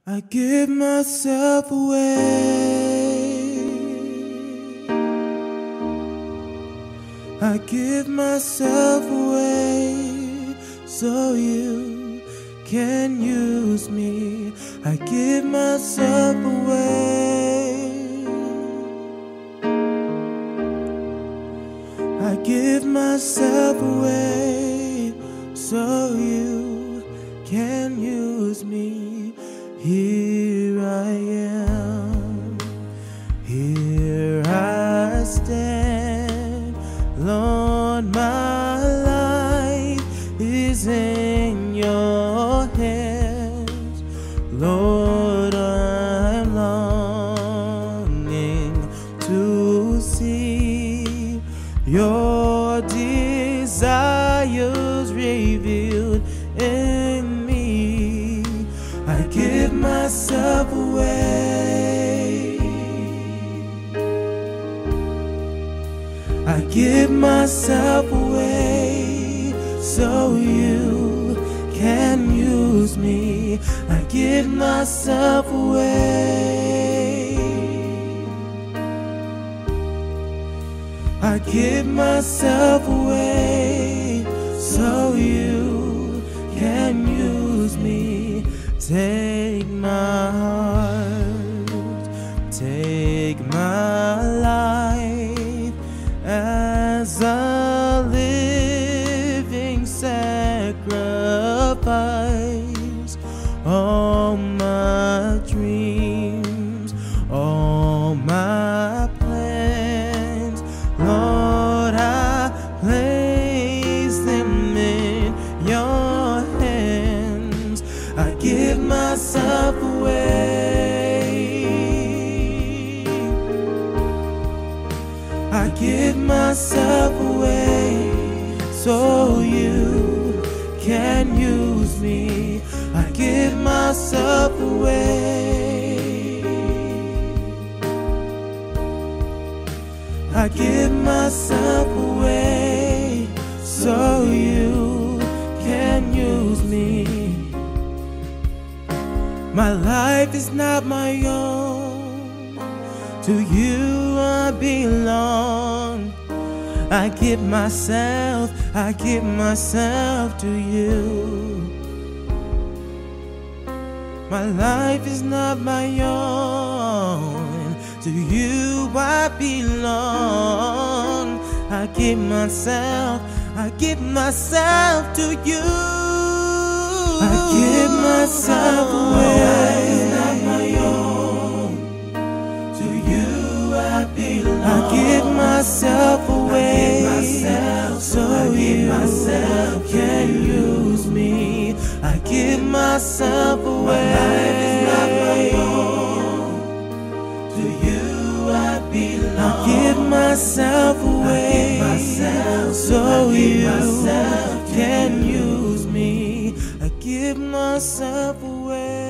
I give myself away. I give myself away so you can use me. I give myself away. I give myself away so you can use me. Here I am, here I stand. Lord, my life is in your hands. Lord, I'm longing to see your desires revealed in me. I give myself away. I give myself away so you can use me. I give myself away. I give myself away so you can use me. Take my heart, take my life as a living sacrifice. All my dreams, all my plans, Lord, I place them in your hands. I give myself away. I give myself away so you can use me. I give myself away. I give myself away so you can use me. My life is not my own, to you I belong. I give myself to you. My life is not my own, to you I belong. I give myself to you. I give myself away. Not my own. To you I belong. I give myself away. So you can use me. I give myself away. Not my own. To you I belong. I give myself away. So you can use me. I give myself away.